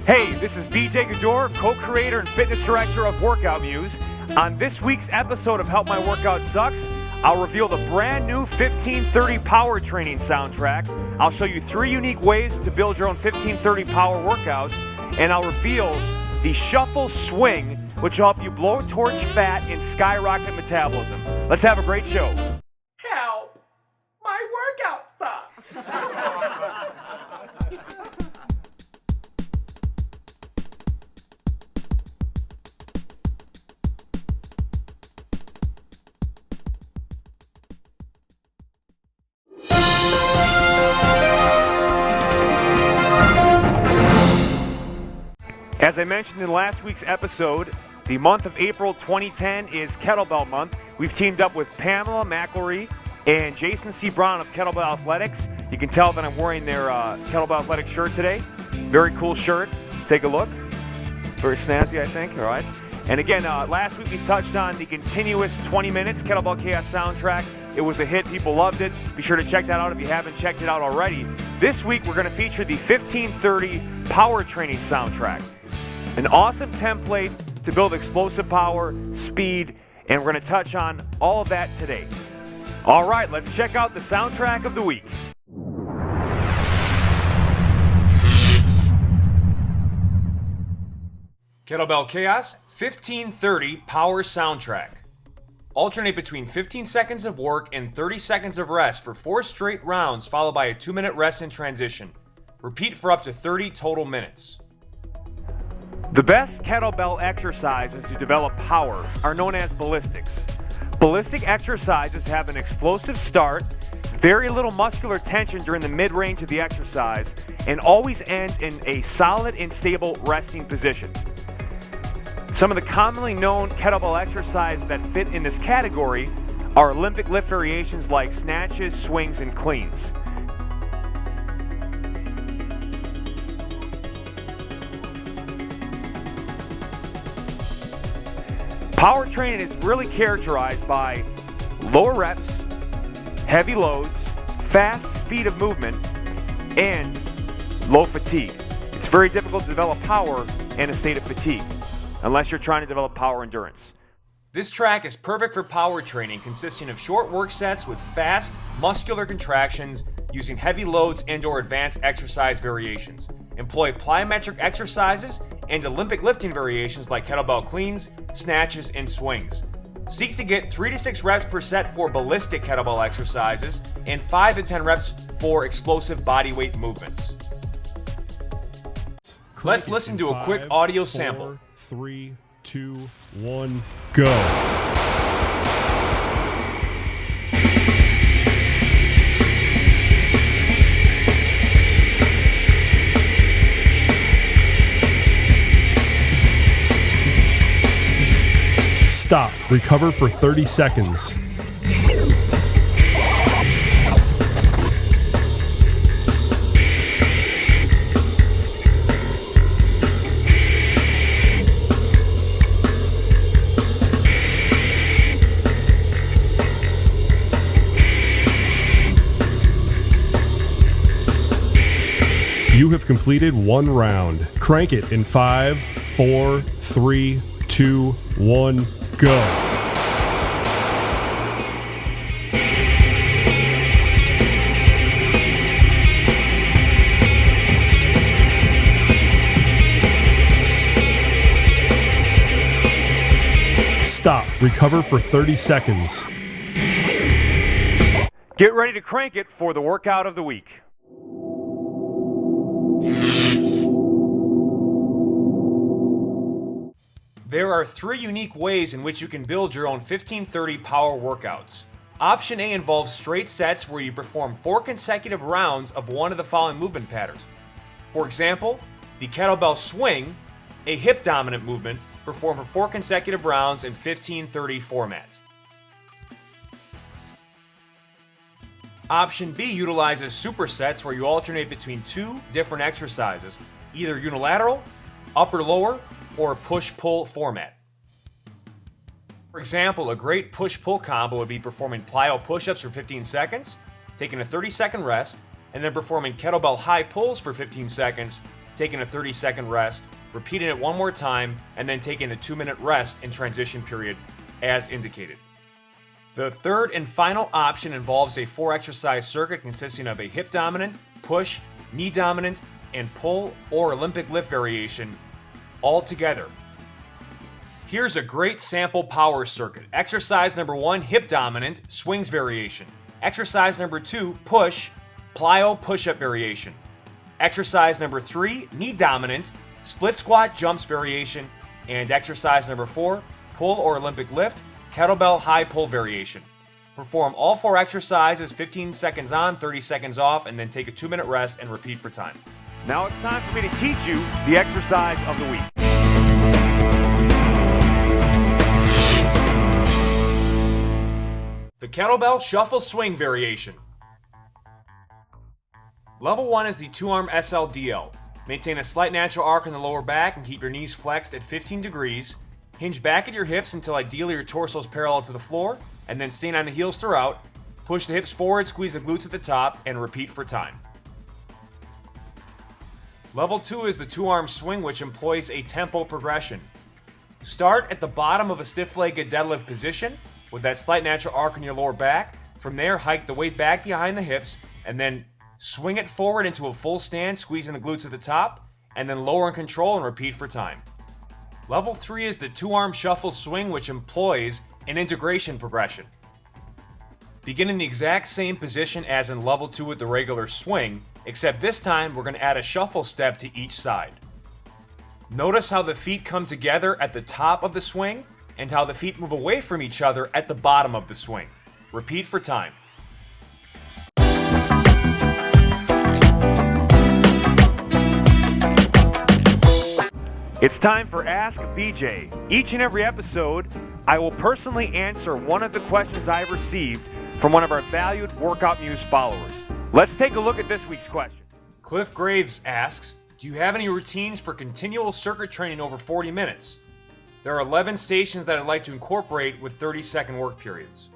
Hey, this is BJ Gador, co-creator and fitness director of Workout Muse. On this week's episode of Help My Workout Sucks, I'll reveal the brand new 1530 Power Training soundtrack. I'll show you 3 unique ways to build your own 1530 power workouts, and I'll reveal the Shuffle Swing, which will help you blow torch fat and skyrocket metabolism. Let's have a great show. Help! My workout sucks! As I mentioned in last week's episode, the month of April 2010 is Kettlebell Month. We've teamed up with Pamela McElry and Jason C. Brown of Kettlebell Athletics. You can tell that I'm wearing their Kettlebell Athletics shirt today. Very cool shirt. Take a look. Very snazzy, I think. All right. And again, last week we touched on the continuous 20 minutes Kettlebell Kaos soundtrack. It was a hit. People loved it. Be sure to check that out if you haven't checked it out already. This week we're going to feature the 1530 Power Training soundtrack. An awesome template to build explosive power, speed, and we're going to touch on all of that today. All right, let's check out the soundtrack of the week. Kettlebell Kaos 1530 Power Soundtrack. Alternate between 15 seconds of work and 30 seconds of rest for 4 straight rounds, followed by a 2-minute rest in transition. Repeat for up to 30 total minutes. The best kettlebell exercises to develop power are known as ballistics. Ballistic exercises have an explosive start, very little muscular tension during the mid-range of the exercise, and always end in a solid and stable resting position. Some of the commonly known kettlebell exercises that fit in this category are Olympic lift variations like snatches, swings, and cleans. Power training is really characterized by lower reps, heavy loads, fast speed of movement, and low fatigue. It's very difficult to develop power in a state of fatigue, unless you're trying to develop power endurance. This track is perfect for power training, consisting of short work sets with fast muscular contractions using heavy loads and/or advanced exercise variations. Employ plyometric exercises and Olympic lifting variations like kettlebell cleans, snatches, and swings. Seek to get 3 to 6 reps per set for ballistic kettlebell exercises and 5 to 10 reps for explosive bodyweight movements. Let's listen to a quick audio sample. 3, 2, 1, go. Stop. Recover for 30 seconds. You have completed 1 round. Crank it in 5, 4, 3, 2, 1, go. Stop. Recover for 30 seconds. Get ready to crank it for the workout of the week. There are 3 unique ways in which you can build your own 1530 power workouts. Option A involves straight sets where you perform 4 consecutive rounds of one of the following movement patterns. For example, the kettlebell swing, a hip-dominant movement, performed for 4 consecutive rounds in 1530 format. Option B utilizes supersets where you alternate between 2 different exercises, either unilateral, upper-lower, or push-pull format. For example, a great push-pull combo would be performing plyo push-ups for 15 seconds, taking a 30-second rest, and then performing kettlebell high pulls for 15 seconds, taking a 30-second rest, repeating it one more time, and then taking a 2-minute rest in transition period as indicated. The third and final option involves a 4-exercise circuit consisting of a hip dominant, push, knee dominant, and pull or Olympic lift variation all together. Here's a great sample power circuit. Exercise number 1, hip dominant, swings variation. Exercise number 2, push, plyo push-up variation. Exercise number 3, knee dominant, split squat jumps variation. And exercise number 4, pull or Olympic lift, kettlebell high pull variation. Perform all 4 exercises 15 seconds on, 30 seconds off, and then take a 2-minute rest and repeat for time. Now it's time for me to teach you the exercise of the week. The kettlebell shuffle swing variation. Level 1 is the 2-arm SLDL. Maintain a slight natural arc in the lower back and keep your knees flexed at 15 degrees. Hinge back at your hips until ideally your torso is parallel to the floor, and then stand on the heels throughout. Push the hips forward, squeeze the glutes at the top, and repeat for time. Level 2 is the 2-arm swing, which employs a tempo progression. Start at the bottom of a stiff-legged deadlift position with that slight natural arc in your lower back. From there, hike the weight back behind the hips, and then swing it forward into a full stand, squeezing the glutes at the top, and then lower in control and repeat for time. Level 3 is the 2-arm shuffle swing, which employs an integration progression. Begin in the exact same position as in level 2 with the regular swing, except this time we're going to add a shuffle step to each side. Notice how the feet come together at the top of the swing and how the feet move away from each other at the bottom of the swing. Repeat for time. It's time for Ask BJ. Each and every episode, I will personally answer one of the questions I've received from one of our valued Workout Muse followers. Let's take a look at this week's question. Cliff Graves asks, do you have any routines for continual circuit training over 40 minutes? There are 11 stations that I'd like to incorporate with 30-second work periods.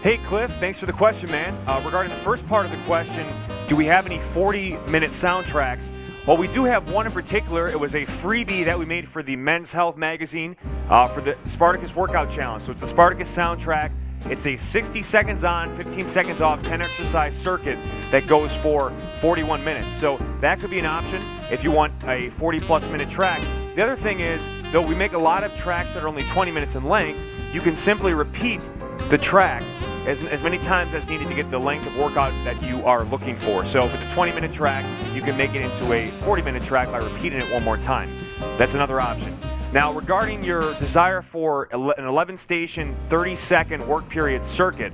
Hey Cliff, thanks for the question, man. Regarding the first part of the question, do we have any 40-minute soundtracks? Well, we do have one in particular. It was a freebie that we made for the Men's Health magazine for the Spartacus Workout Challenge. So it's the Spartacus soundtrack. It's a 60 seconds on, 15 seconds off, 10 exercise circuit that goes for 41 minutes. So that could be an option if you want a 40-plus minute track. The other thing is, though we make a lot of tracks that are only 20 minutes in length, you can simply repeat the track as many times as needed to get the length of workout that you are looking for. So if it's a 20-minute track, you can make it into a 40-minute track by repeating it one more time. That's another option. Now, regarding your desire for an 11-station, 30-second work period circuit,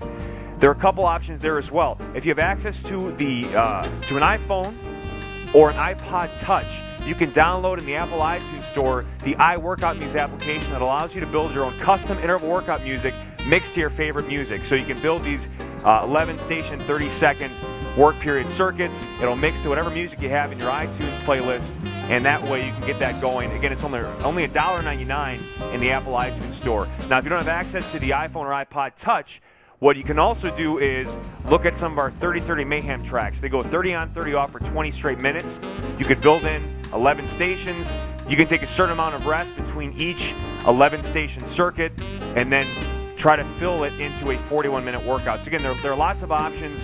there are a couple options there as well. If you have access to an iPhone or an iPod Touch, you can download in the Apple iTunes Store the iWorkout Muse application that allows you to build your own custom interval workout music mixed to your favorite music. So you can build these 11-station, 30-second work period circuits. It'll mix to whatever music you have in your iTunes playlist, and that way you can get that going. Again, it's only $1.99 in the Apple iTunes Store. Now, if you don't have access to the iPhone or iPod Touch, what you can also do is look at some of our 30-30 Mayhem tracks. They go 30 on, 30 off for 20 straight minutes. You could build in 11 stations. You can take a certain amount of rest between each 11-station circuit and then try to fill it into a 41-minute workout. So again, there are lots of options,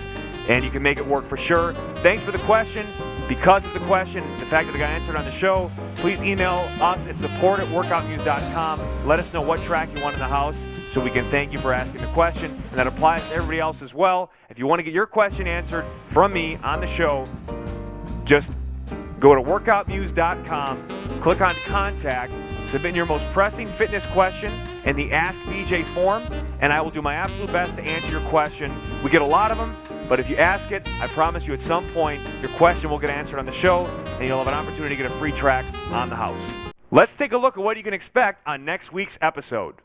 and you can make it work for sure. Thanks for the question. Because of the question, the fact that it got answered on the show, please email us at support@workoutmuse.com. Let us know what track you want in the house so we can thank you for asking the question. And that applies to everybody else as well. If you want to get your question answered from me on the show, just go to workoutmuse.com, click on Contact, submit your most pressing fitness question in the Ask BJ form, and I will do my absolute best to answer your question. We get a lot of them, but if you ask it, I promise you at some point your question will get answered on the show, and you'll have an opportunity to get a free track on the house. Let's take a look at what you can expect on next week's episode.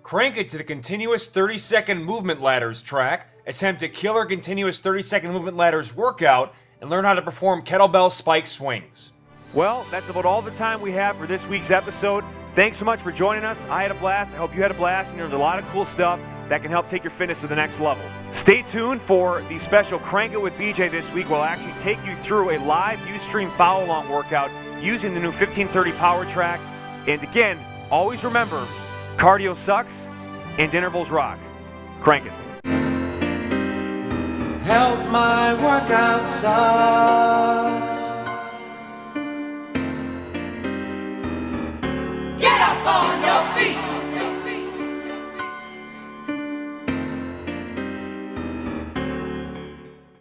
Crank it to the continuous 30-second movement ladders track, attempt a killer continuous 30-second movement ladders workout, and learn how to perform kettlebell spike swings. Well, that's about all the time we have for this week's episode. Thanks so much for joining us. I had a blast. I hope you had a blast, and there's a lot of cool stuff that can help take your fitness to the next level. Stay tuned for the special Crank It with BJ this week. We'll actually take you through a live Ustream follow-along workout using the new 1530 Power Track. And again, always remember, cardio sucks and intervals rock. Crank it. Help, my workout sucks. Get up on your